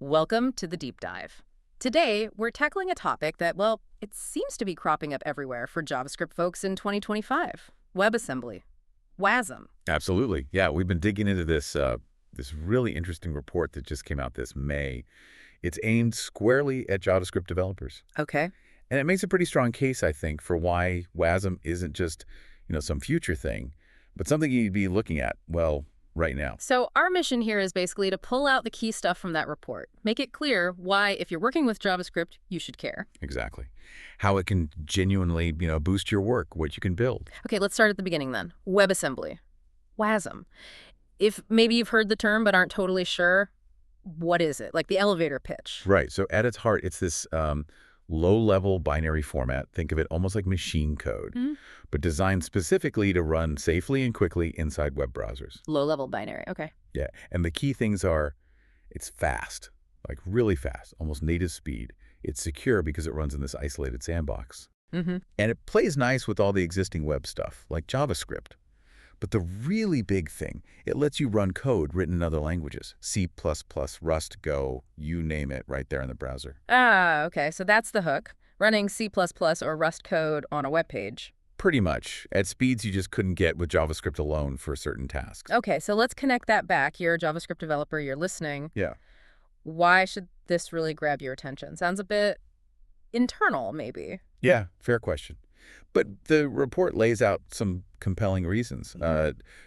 Welcome to the deep dive. Today, we're tackling a topic that, well, it seems to be cropping up everywhere for JavaScript folks in 2025. WebAssembly. Wasm. Absolutely. Yeah, we've been digging into this really interesting report that just came out this May. It's aimed squarely at JavaScript developers. Okay. And it makes a pretty strong case, I think, for why Wasm isn't just, some future thing, but something you'd be looking at, well, right now. So our mission here is basically to pull out the key stuff from that report. Make it clear why, if you're working with JavaScript, you should care. Exactly. How it can genuinely, boost your work, what you can build. Okay, let's start at the beginning then. WebAssembly. Wasm. If maybe you've heard the term but aren't totally sure, what is it? Like the elevator pitch. Right. So at its heart, it's this low-level binary format. Think of it almost like machine code, but designed specifically to run safely and quickly inside web browsers. Low-level binary. Okay. Yeah, and the key things are it's fast, like really fast, almost native speed. It's secure because it runs in this isolated sandbox. Mm-hmm. And it plays nice with all the existing web stuff, like JavaScript. But the really big thing, it lets you run code written in other languages. C++, Rust, Go, you name it, right there in the browser. Ah, okay. So that's the hook. Running C++ or Rust code on a web page. Pretty much, at speeds you just couldn't get with JavaScript alone for certain tasks. Okay, so let's connect that back. You're a JavaScript developer, you're listening. Yeah. Why should this really grab your attention? Sounds a bit internal, maybe. Yeah, fair question. But the report lays out some compelling reasons.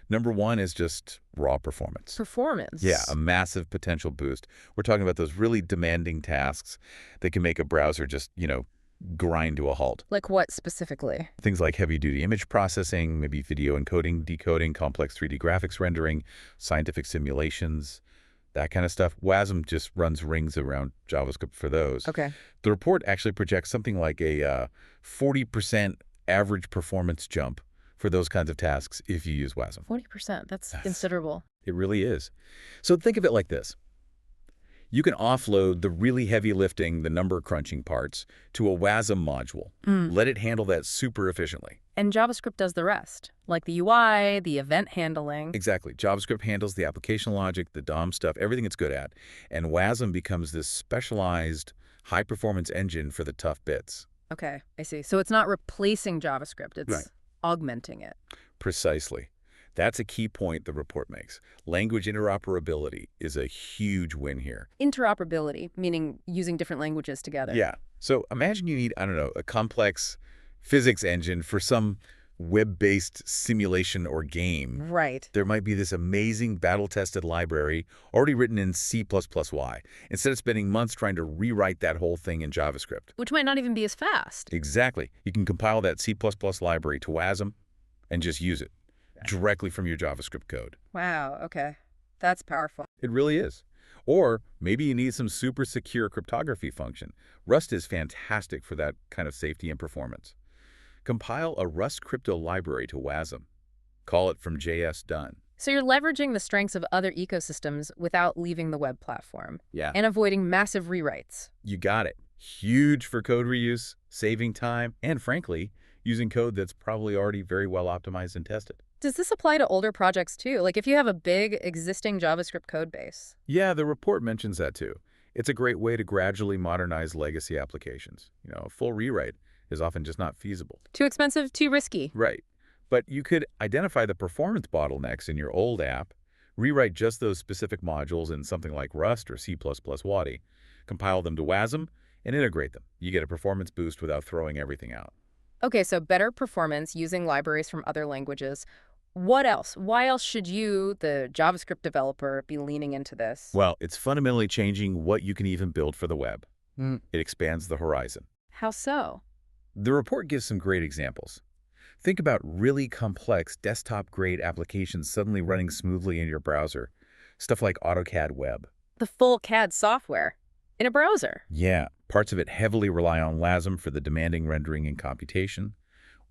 Number one is just raw performance. Performance. Yeah, a massive potential boost. We're talking about those really demanding tasks that can make a browser just, grind to a halt. Like what specifically? Things like heavy-duty image processing, maybe video encoding, decoding, complex 3D graphics rendering, scientific simulations, that kind of stuff. Wasm just runs rings around JavaScript for those. Okay. The report actually projects something like a 40% average performance jump for those kinds of tasks if you use Wasm. 40%. That's considerable. It really is. So think of it like this. You can offload the really heavy lifting, the number crunching parts to a Wasm module. Let it handle that super efficiently. And JavaScript does the rest, like the UI, the event handling. Exactly. JavaScript handles the application logic, the DOM stuff, everything it's good at. And Wasm becomes this specialized high-performance engine for the tough bits. Okay, I see. So it's not replacing JavaScript, it's Right. augmenting it. Precisely. That's a key point the report makes. Language interoperability is a huge win here. Interoperability, meaning using different languages together. Yeah. So imagine you need, a complex physics engine for some web-based simulation or game. Right. There might be this amazing battle-tested library already written in C++Y, instead of spending months trying to rewrite that whole thing in JavaScript. Which might not even be as fast. Exactly. You can compile that C++ library to Wasm and just use it directly from your JavaScript code. Wow, okay. That's powerful. It really is. Or maybe you need some super secure cryptography function. Rust is fantastic for that kind of safety and performance. Compile a Rust crypto library to Wasm. Call it from JS done. So you're leveraging the strengths of other ecosystems without leaving the web platform. Yeah. And avoiding massive rewrites. You got it. Huge for code reuse, saving time, and frankly, using code that's probably already very well optimized and tested. Does this apply to older projects too? Like if you have a big existing JavaScript code base? Yeah, the report mentions that too. It's a great way to gradually modernize legacy applications. A full rewrite is often just not feasible. Too expensive, too risky. Right. But you could identify the performance bottlenecks in your old app, rewrite just those specific modules in something like Rust or C++WADI, compile them to Wasm, and integrate them. You get a performance boost without throwing everything out. Okay, so better performance using libraries from other languages. What else? Why else should you, the JavaScript developer, be leaning into this? Well, it's fundamentally changing what you can even build for the web. It expands the horizon. How so? The report gives some great examples. Think about really complex desktop-grade applications suddenly running smoothly in your browser. Stuff like AutoCAD Web. The full CAD software in a browser. Yeah, parts of it heavily rely on Wasm for the demanding rendering and computation.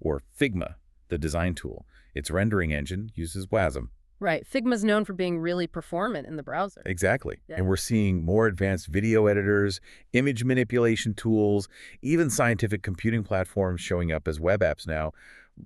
Or Figma, the design tool. Its rendering engine uses Wasm. Right. Figma's known for being really performant in the browser. Exactly. Yeah. And we're seeing more advanced video editors, image manipulation tools, even scientific computing platforms showing up as web apps now,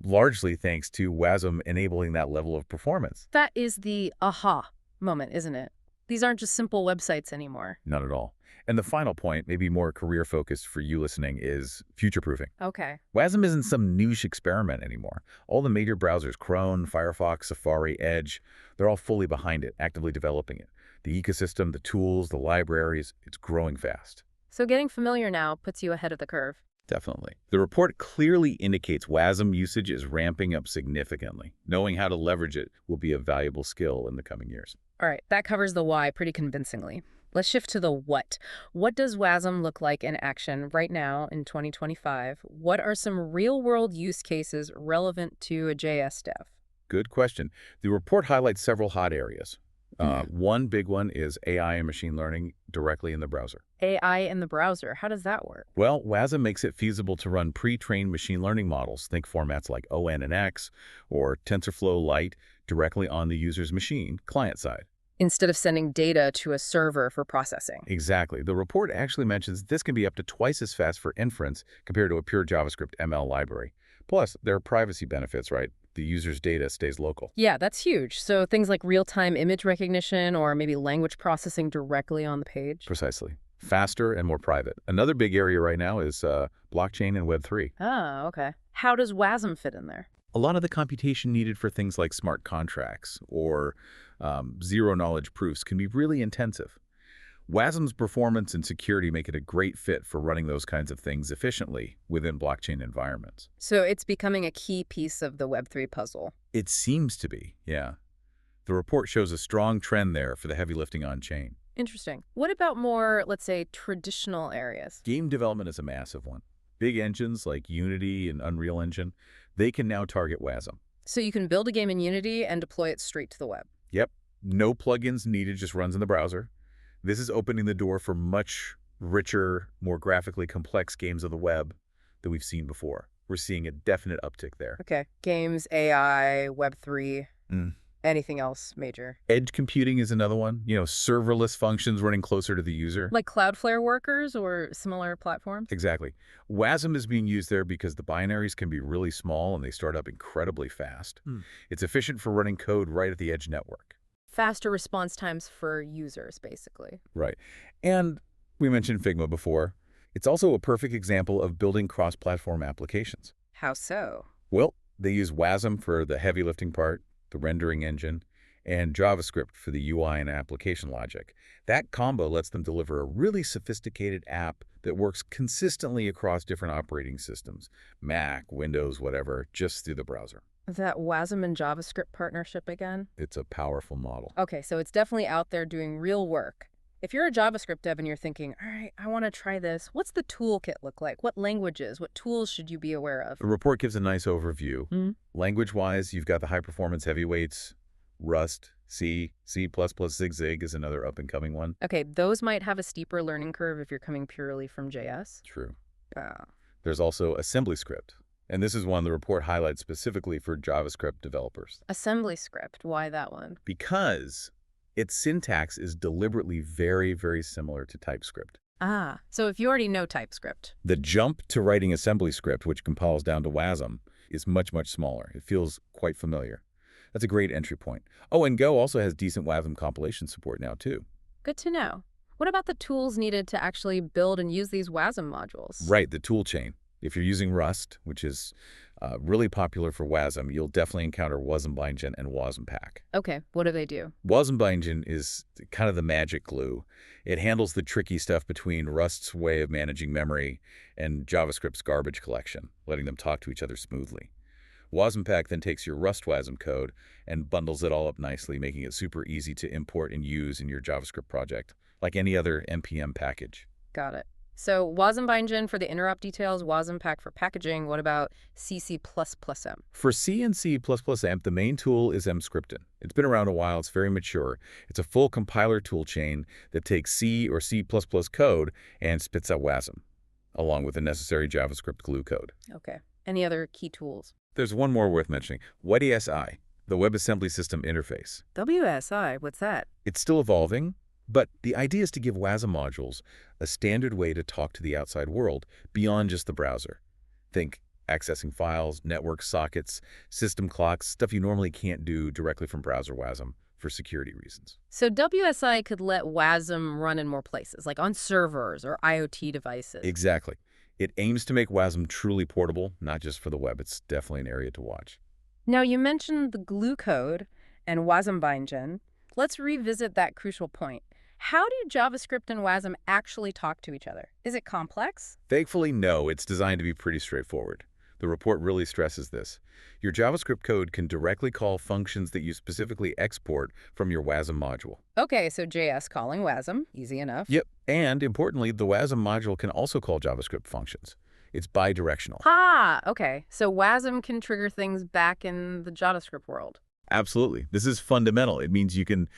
largely thanks to Wasm enabling that level of performance. That is the aha moment, isn't it? These aren't just simple websites anymore. Not at all. And the final point, maybe more career-focused for you listening, is future-proofing. Okay. Wasm isn't some niche experiment anymore. All the major browsers, Chrome, Firefox, Safari, Edge, they're all fully behind it, actively developing it. The ecosystem, the tools, the libraries, it's growing fast. So getting familiar now puts you ahead of the curve. Definitely. The report clearly indicates Wasm usage is ramping up significantly. Knowing how to leverage it will be a valuable skill in the coming years. All right, that covers the why pretty convincingly. Let's shift to the what. What does Wasm look like in action right now in 2025? What are some real-world use cases relevant to a JS dev? Good question. The report highlights several hot areas. One big one is AI and machine learning directly in the browser. AI in the browser, how does that work? Well, Wasm makes it feasible to run pre-trained machine learning models, think formats like ON and X or TensorFlow Lite, directly on the user's machine, client side. Instead of sending data to a server for processing. Exactly. The report actually mentions this can be up to twice as fast for inference compared to a pure JavaScript ML library. Plus, there are privacy benefits, right? The user's data stays local. Yeah, that's huge. So things like real-time image recognition or maybe language processing directly on the page. Precisely. Faster and more private. Another big area right now is blockchain and Web3. Oh, okay. How does Wasm fit in there? A lot of the computation needed for things like smart contracts or zero-knowledge proofs can be really intensive. Wasm's performance and security make it a great fit for running those kinds of things efficiently within blockchain environments. So it's becoming a key piece of the Web3 puzzle. It seems to be, yeah. The report shows a strong trend there for the heavy lifting on-chain. Interesting. What about more, let's say, traditional areas? Game development is a massive one. Big engines like Unity and Unreal Engine, they can now target Wasm. So you can build a game in Unity and deploy it straight to the web. Yep. No plugins needed, just runs in the browser. This is opening the door for much richer, more graphically complex games of the web that we've seen before. We're seeing a definite uptick there. Okay. Games, AI, Web3, anything else major? Edge computing is another one. Serverless functions running closer to the user. Like Cloudflare workers or similar platforms? Exactly. Wasm is being used there because the binaries can be really small and they start up incredibly fast. It's efficient for running code right at the edge network. Faster response times for users, basically. Right. And we mentioned Figma before. It's also a perfect example of building cross-platform applications. How so? Well, they use Wasm for the heavy lifting part, the rendering engine, and JavaScript for the UI and application logic. That combo lets them deliver a really sophisticated app that works consistently across different operating systems, Mac, Windows, whatever, just through the browser. That Wasm and JavaScript partnership again? It's a powerful model. Okay, so it's definitely out there doing real work. If you're a JavaScript dev and you're thinking, all right, I want to try this, what's the toolkit look like? What languages, what tools should you be aware of? The report gives a nice overview. Language-wise, you've got the high-performance heavyweights, Rust, C, C++, Zig is another up-and-coming one. Okay, those might have a steeper learning curve if you're coming purely from JS. True. There's also AssemblyScript. And this is one the report highlights specifically for JavaScript developers. AssemblyScript, why that one? Because its syntax is deliberately very, very similar to TypeScript. So if you already know TypeScript. The jump to writing AssemblyScript, which compiles down to Wasm, is much, much smaller. It feels quite familiar. That's a great entry point. Oh, and Go also has decent Wasm compilation support now, too. Good to know. What about the tools needed to actually build and use these Wasm modules? Right, the tool chain. If you're using Rust, which is really popular for Wasm, you'll definitely encounter Wasm and Wasmpack. Okay, what do they do? Wasm is kind of the magic glue. It handles the tricky stuff between Rust's way of managing memory and JavaScript's garbage collection, letting them talk to each other smoothly. Wasmpack then takes your Rust Wasm code and bundles it all up nicely, making it super easy to import and use in your JavaScript project, like any other NPM package. Got it. So Wasm for the interop details, Wasmpack for packaging. What about CC++M? For C and C++M, the main tool is Mscripton. It's been around a while. It's very mature. It's a full compiler tool chain that takes C or C++ code and spits out Wasm, along with the necessary JavaScript glue code. Okay. Any other key tools? There's one more worth mentioning. WebAssembly, the WebAssembly System Interface. WSI, what's that? It's still evolving, but the idea is to give Wasm modules a standard way to talk to the outside world beyond just the browser. Think accessing files, network sockets, system clocks, stuff you normally can't do directly from browser Wasm, for security reasons. So WSI could let Wasm run in more places, like on servers or IoT devices. Exactly. It aims to make Wasm truly portable, not just for the web. It's definitely an area to watch. Now, you mentioned the glue code and Wasm bindgen. Let's revisit that crucial point. How do JavaScript and Wasm actually talk to each other? Is it complex? Thankfully, no, it's designed to be pretty straightforward. The report really stresses this. Your JavaScript code can directly call functions that you specifically export from your Wasm module. Okay, so JS calling Wasm, easy enough. Yep, and importantly, the Wasm module can also call JavaScript functions. It's bidirectional. Ah, okay. So Wasm can trigger things back in the JavaScript world. Absolutely. This is fundamental. It means you can,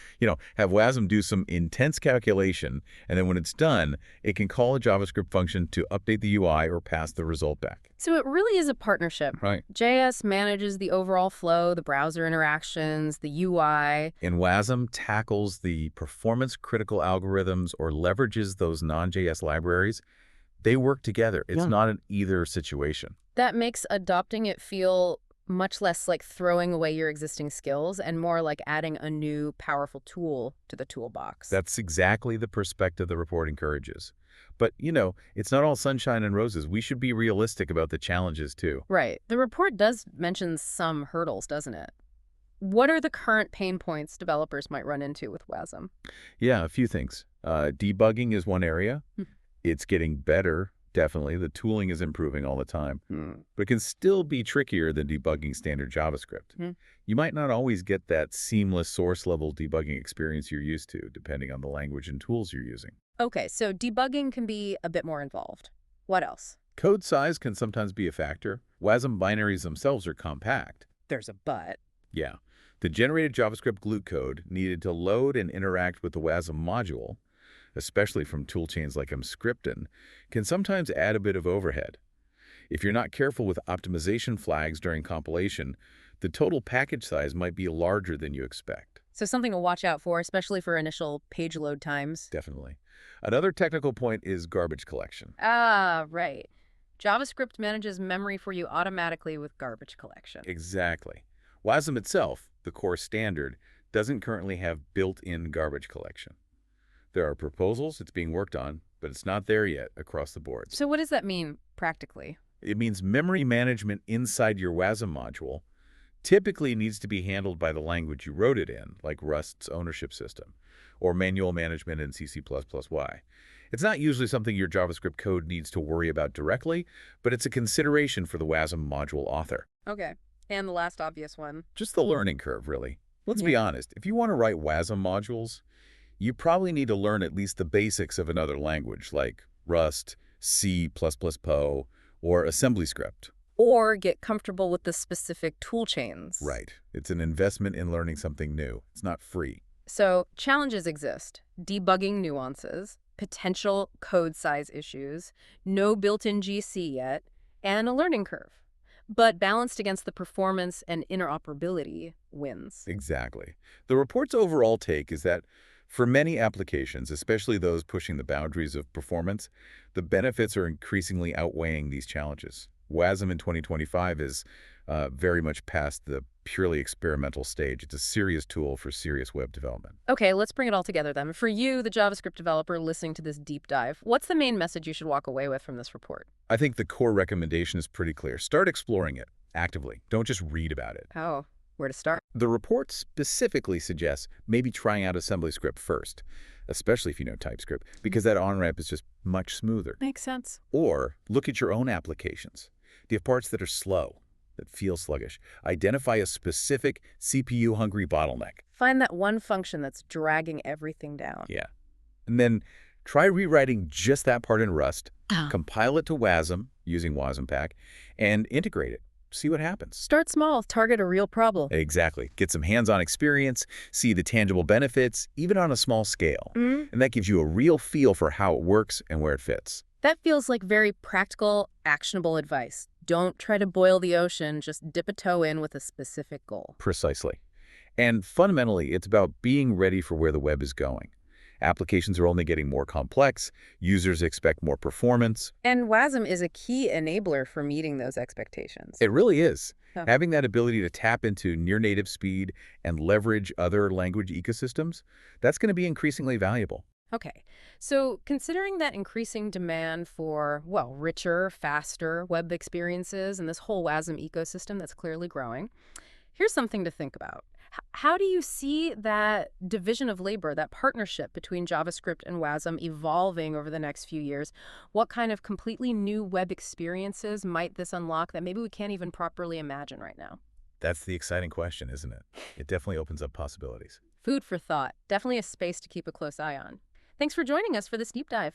have Wasm do some intense calculation, and then when it's done, it can call a JavaScript function to update the UI or pass the result back. So it really is a partnership. Right. JS manages the overall flow, the browser interactions, the UI. And Wasm tackles the performance-critical algorithms or leverages those non-JS libraries. They work together. It's not an either situation. That makes adopting it feel much less like throwing away your existing skills and more like adding a new powerful tool to the toolbox. That's exactly the perspective the report encourages. But, it's not all sunshine and roses. We should be realistic about the challenges, too. Right. The report does mention some hurdles, doesn't it? What are the current pain points developers might run into with Wasm? Yeah, a few things. Debugging is one area. It's getting better. Definitely. The tooling is improving all the time. But it can still be trickier than debugging standard JavaScript. You might not always get that seamless source-level debugging experience you're used to, depending on the language and tools you're using. Okay, so debugging can be a bit more involved. What else? Code size can sometimes be a factor. Wasm binaries themselves are compact. There's a but. Yeah. The generated JavaScript glue code needed to load and interact with the Wasm module, especially from toolchains like Mscripton, can sometimes add a bit of overhead. If you're not careful with optimization flags during compilation, the total package size might be larger than you expect. So something to watch out for, especially for initial page load times. Definitely. Another technical point is garbage collection. Ah, right. JavaScript manages memory for you automatically with garbage collection. Exactly. Wasm itself, the core standard, doesn't currently have built-in garbage collection. There are proposals, it's being worked on, but it's not there yet across the board. So what does that mean practically? It means memory management inside your Wasm module typically needs to be handled by the language you wrote it in, like Rust's ownership system, or manual management in CC++Y. It's not usually something your JavaScript code needs to worry about directly, but it's a consideration for the Wasm module author. Okay. And the last obvious one. Just the learning curve, really. Let's be honest. If you want to write Wasm modules, you probably need to learn at least the basics of another language, like Rust, C++, Poe, or AssemblyScript. Or get comfortable with the specific tool chains. Right. It's an investment in learning something new. It's not free. So challenges exist. Debugging nuances, potential code size issues, no built-in GC yet, and a learning curve. But balanced against the performance and interoperability wins. Exactly. The report's overall take is that for many applications, especially those pushing the boundaries of performance, the benefits are increasingly outweighing these challenges. Wasm in 2025 is very much past the purely experimental stage. It's a serious tool for serious web development. Okay, let's bring it all together then. For you, the JavaScript developer listening to this deep dive, what's the main message you should walk away with from this report? I think the core recommendation is pretty clear. Start exploring it actively. Don't just read about it. Oh, where to start? The report specifically suggests maybe trying out AssemblyScript first, especially if you know TypeScript, because that on-ramp is just much smoother. Makes sense. Or look at your own applications. Do you have parts that are slow, that feel sluggish? Identify a specific CPU-hungry bottleneck. Find that one function that's dragging everything down. Yeah. And then try rewriting just that part in Rust, compile it to Wasm using WasmPack, and integrate it. See what happens. Start small, target a real problem. Exactly. Get some hands-on experience, see the tangible benefits, even on a small scale. And that gives you a real feel for how it works and where it fits. That feels like very practical, actionable advice. Don't try to boil the ocean, just dip a toe in with a specific goal. Precisely. And fundamentally, it's about being ready for where the web is going. Applications are only getting more complex. Users expect more performance. And Wasm is a key enabler for meeting those expectations. It really is. Oh, Having that ability to tap into near-native speed and leverage other language ecosystems, that's going to be increasingly valuable. okay. So considering that increasing demand for, well, richer, faster web experiences and this whole WASM ecosystem that's clearly growing, here's something to think about. How do you see that division of labor, that partnership between JavaScript and WASM evolving over the next few years? What kind of completely new web experiences might this unlock that maybe we can't even properly imagine right now? That's the exciting question, isn't it? It definitely opens up possibilities. Food for thought. Definitely a space to keep a close eye on. Thanks for joining us for this deep dive.